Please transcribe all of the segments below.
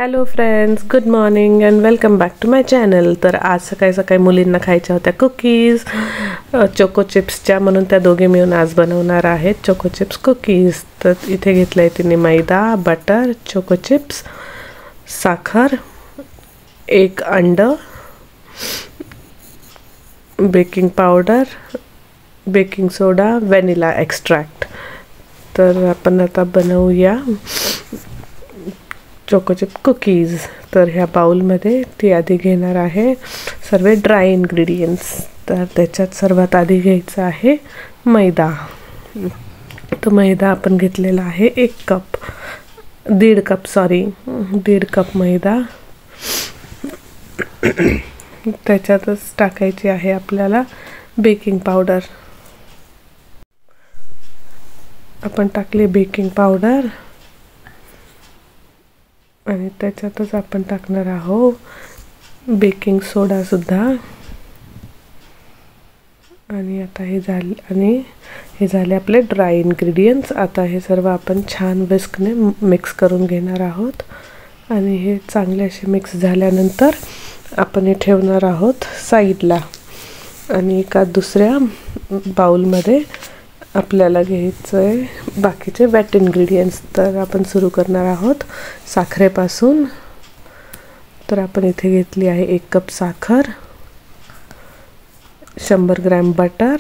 Hello friends, good morning and welcome back to my channel. तर आज सकाळी सकाळी मुलींना खायच्या होत्या कुकीज, चोको चिप्सच्या, म्हणून त्या दोघे मिळून आज बनवणार आहेत चोको चिप्स कुकीज. तर इथे घेतलं आहे तिने मैदा, बटर, चोको चिप्स, साखर, एक अंडं, बेकिंग पावडर, बेकिंग सोडा, व्हॅनिला एक्स्ट्रॅक्ट. तर आपण आता बनवूया चोको चिप कुकीज. तर ह्या बाउलमध्ये ती आधी घेणार आहे सर्व ड्राय इन्ग्रेडियंट्स. तर त्याच्यात सर्वात आधी घ्यायचं आहे मैदा. तर मैदा आपण घेतलेला आहे 1.5 कप मैदा. त्याच्यातच टाकायची आहे आपल्याला बेकिंग पावडर. आपण टाकले बेकिंग पावडर आणि त्याच्यातच आपण टाकणार आहोत बेकिंग सोडा सुद्धा. आणि आता हे झाले आपले ड्राय इन्ग्रेडियंट्स. आता हे सर्व आपण छान विस्कने मिक्स करून घेणार आहोत. आणि हे चांगले असे मिक्स झाल्यानंतर आपण हे ठेवणार आहोत साईडला. आणि एका दुसऱ्या बाउलमध्ये आपल्याला घ्यायचं आहे बाकीचे वेट इन्ग्रेडियंट्स. तर आपण सुरू करणार आहोत साखरेपासून. तर आपण इथे घेतली आहे 1 कप साखर, 100 ग्रॅम बटर.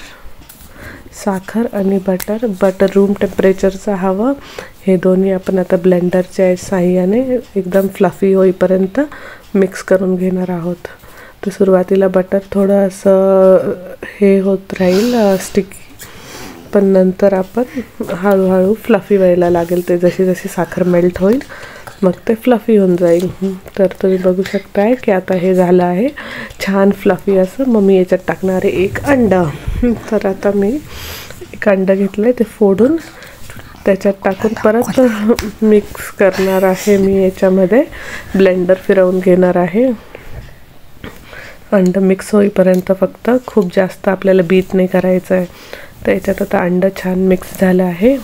साखर आणि बटर रूम टेम्परेचरचं हवं. हे दोन्ही आपण आता ब्लेंडरच्या साहाय्याने एकदम फ्लफी होईपर्यंत मिक्स करून घेणार आहोत. तर सुरुवातीला बटर थोडं असं हे होत राहील स्टिकी, पण नंतर आपण हळूहळू फ्लफी व्हायला लागेल. ते जशी जशी साखर मेल्ट होईल मग ते फ्लफी होऊन जाईल. तर तुम्ही बघू शकताय की आता हे झालं आहे छान फ्लफी असं. मग मी याच्यात टाकणार आहे 1 अंडं. तर आता मी 1 अंडं घेतलं आहे, ते फोडून त्याच्यात टाकून परत मिक्स करणार आहे. मी याच्यामध्ये ब्लेंडर फिरवून घेणार आहे अंडं मिक्स होईपर्यंत. फक्त खूप जास्त आपल्याला बीट नाही करायचं आहे. तर याच्यात आता अंडं छान मिक्स झालं आहे.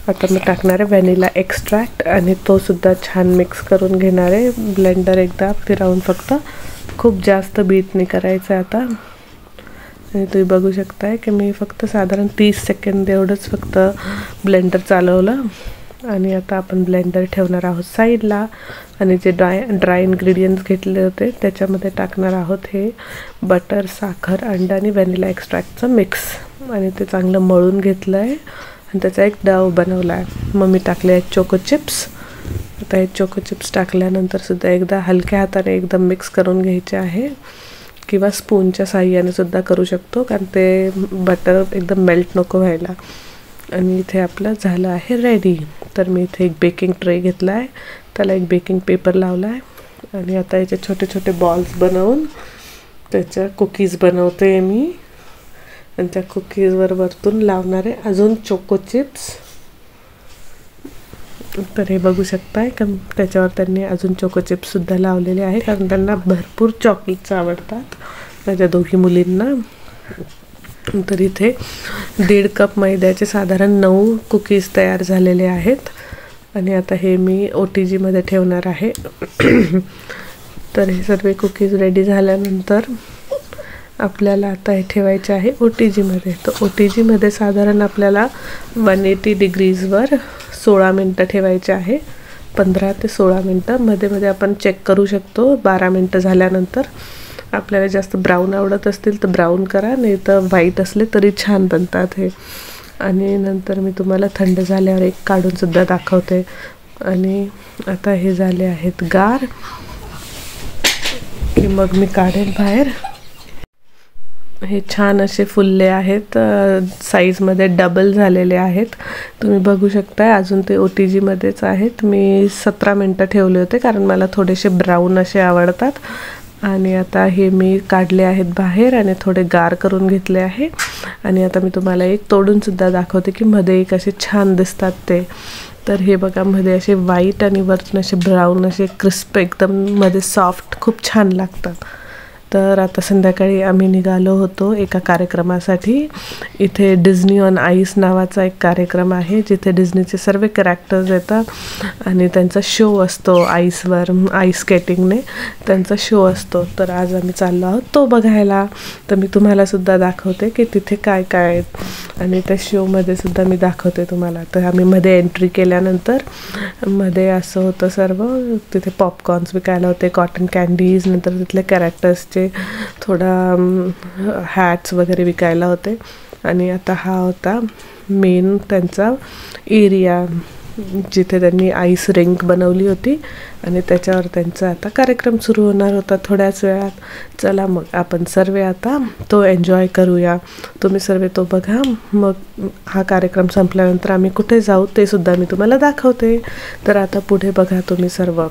आता मी टाकणार आहे व्हॅनिला एक्स्ट्रॅक्ट आणि तो सुद्धा छान मिक्स करून घेणार आहे. ब्लेंडर एकदा फिरवून, फक्त खूप जास्त बीट नाही करायचं आहे आता. आणि तुम्ही बघू शकताय की मी फक्त साधारण 30 सेकंद एवढंच फक्त ब्लेंडर चालवलं. आणि आता आपण ब्लेंडर ठेवणार आहोत साईडला. आणि जे ड्राय इन्ग्रेडियंट्स घेतले होते त्याच्यामध्ये टाकणार आहोत हे बटर, साखर, अंडा आणि व्हॅनिला एक्स्ट्रॅक्टचं मिक्स. आणि ते चांगलं मळून घेतलं आहे आणि त्याचा एक डव बनवला आहे. मग मी टाकले आहेत चोको चिप्स. आता हे चोको चिप्स टाकल्यानंतर सुद्धा एकदा हलक्या हाताने एकदम मिक्स करून घ्यायचे आहे, किंवा स्पूनच्या साहाय्याने सुद्धा करू शकतो, कारण ते बटर एकदम मेल्ट नको व्हायला. आणि इथे आपलं झालं आहे रेडी. तर मी इथे एक बेकिंग ट्रे घेतला आहे, त्याला एक बेकिंग पेपर लावला आहे. आणि आता याचे छोटे छोटे बॉल्स बनवून त्याच्या कुकीज बनवते मी. आणि त्या कुकीजवर वरतून लावणारे अजून चोको चिप्स. तर हे बघू शकताय का त्याच्यावर त्यांनी अजून चोको चिप्ससुद्धा लावलेले आहे, कारण त्यांना भरपूर चॉकलेट्स आवडतात माझ्या दोघी मुलींना. तर इथे 1.5 कप मैद्याचे साधारण 9 कुकीज तयार झालेले आहेत. आणि आता हे मी OTG मध्ये ठेवणार आहे. तर हे सर्व कुकीज रेडी झाल्यानंतर आपल्याला आता हे ठेवायचे आहे OTG मध्ये. तर OTG मध्ये साधारण आपल्याला 180 डिग्रीजवर 16 मिनटं ठेवायचे आहे. 15 ते 16 मिनटं. मध्ये मध्ये आपण चेक करू शकतो 12 मिनटं झाल्यानंतर. आपल्याला जास्त ब्राऊन आवडत असतील तर ब्राऊन करा, नाही तर व्हाईट असले तरी छान बनतात हे. आणि नंतर मी तुम्हाला थंड झाल्यावर एक काढून सुद्धा दाखवते. आणि आता हे झाले आहेत गार की मग मी काढेल बाहेर. हे छान असे फुलले आहेत, साईजमध्ये डबल झालेले आहेत. तुम्ही बघू शकताय अजून ते OTG मध्येच आहेत. मी 17 मिनटं ठेवले होते, कारण मला थोडेसे ब्राऊन असे आवडतात. आणि आता हे मी काढले आहेत बाहेर आणि थोडे गार करून घेतले आहे. आणि आता मी तुम्हाला एक तोडून सुद्धा दाखवते की मध्ये एक असे छान दिसतात ते. तर हे बघा, मध्ये असे व्हाईट आणि वरतून असे ब्राऊन असे क्रिस्प, एकदम मध्ये सॉफ्ट, खूप छान लागतात. तर आता संध्याकाळी आम्ही निघालो होतो एका कार्यक्रमासाठी. इथे डिझनी ऑन आईस नावाचा एक कार्यक्रम आहे जिथे डिझनीचे सर्व कॅरेक्टर्स येतात आणि त्यांचा शो असतो आईसवर, आईस स्केटिंगने त्यांचा शो असतो. तर आज आम्ही चाललो आहोत तो बघायला. तर मी तुम्हाला सुद्धा दाखवते की तिथे काय काय आहेत आणि त्या शोमध्ये सुद्धा मी दाखवते तुम्हाला. तर आम्ही मध्ये एंट्री केल्यानंतर मध्ये असं होतं सर्व, तिथे पॉपकॉर्न्स विकायला होते, कॉटन कॅन्डीज, नंतर तिथले कॅरेक्टर्सचे थोडा हॅट्स वगैरे विकायला होते. आणि आता हा होता मेन त्यांचा एरिया जिथे त्यांनी आईस रिंक बनवली होती आणि त्याच्यावर त्यांचा आता कार्यक्रम सुरू होणार होता थोड्याच वेळात. चला मग आपण सर्व आता तो एन्जॉय करूया. तुम्ही सर्व तो बघा. मग हा कार्यक्रम संपल्यानंतर आम्ही कुठे जाऊ ते सुद्धा मी तुम्हाला दाखवते. तर आता पुढे बघा तुम्ही सर्व.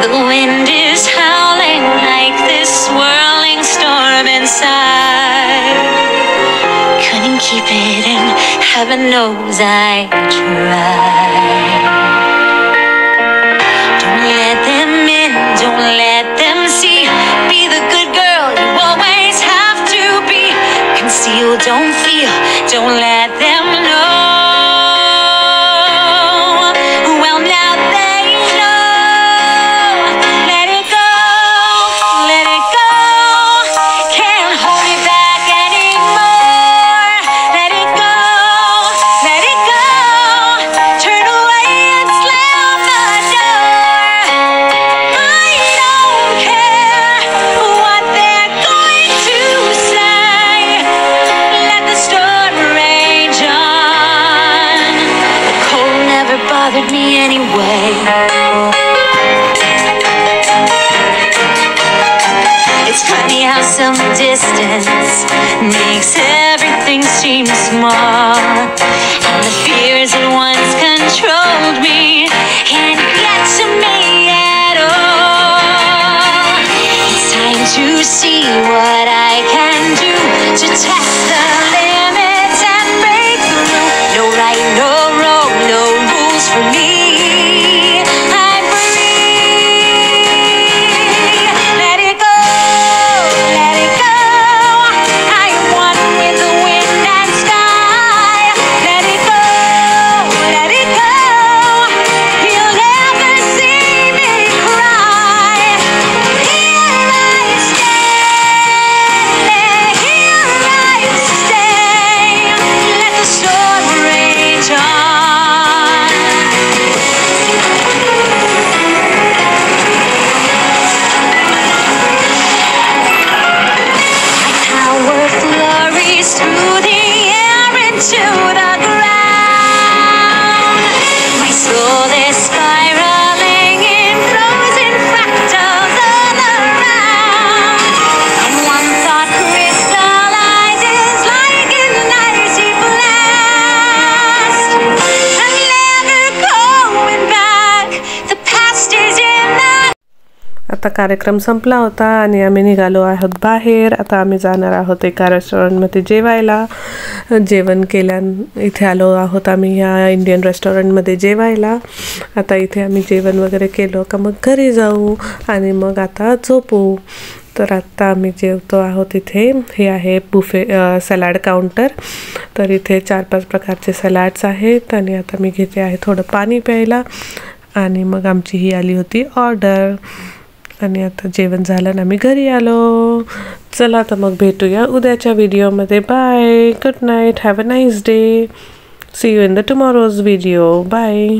The wind is howling like this swirling storm inside. Couldn't keep it in, heaven knows I tried. Don't let them in, don't let them see. Be the good girl you always have to be. Conceal, don't feel, don't let them know. Me anyway. It's funny how some distance makes everything seem small, and the fears that once controlled me can't get to me at all. It's time to see what I can do to test the limits and break through. No right, no wrong, no rules for me. I'm free. Let it go, let it go. I am one with the wind and sky. Let it go, let it go. You'll never see me cry. Here I stand, here I stay. Let the storm rage on. Power flurries through the air into the ground. My soul is spiraling in frozen fractals all around. And one thought crystallizes like an icy blast. I'm never going back. The past is in the आता कार्यक्रम संपला होता आणि आम्ही निघालो आहोत बाहेर. आता आम्ही जाणार आहोत एका रेस्टॉरंटमध्ये जेवायला. जेवण इथे आलो आहोत आम्ही ह्या इंडियन रेस्टॉरंटमध्ये जेवायला. आता इथे आम्ही जेवण वगैरे केलं का मग घरी जाऊ आणि मग आता झोपू. तर आत्ता आम्ही जेवतो आहोत इथे. हे आहे बुफे सॅलड काउंटर. तर इथे 4-5 प्रकारचे सॅलड्स आहेत आणि आता मी घेते आहे थोडं पाणी प्यायला आणि मग आमची ही आली होती ऑर्डर. आणि आता जेवण झालं ना मी घरी आलो. चला तर मग भेटूया उद्याच्या व्हिडिओमध्ये. Bye, good night, have a nice day. See you in the tomorrow's video. Bye.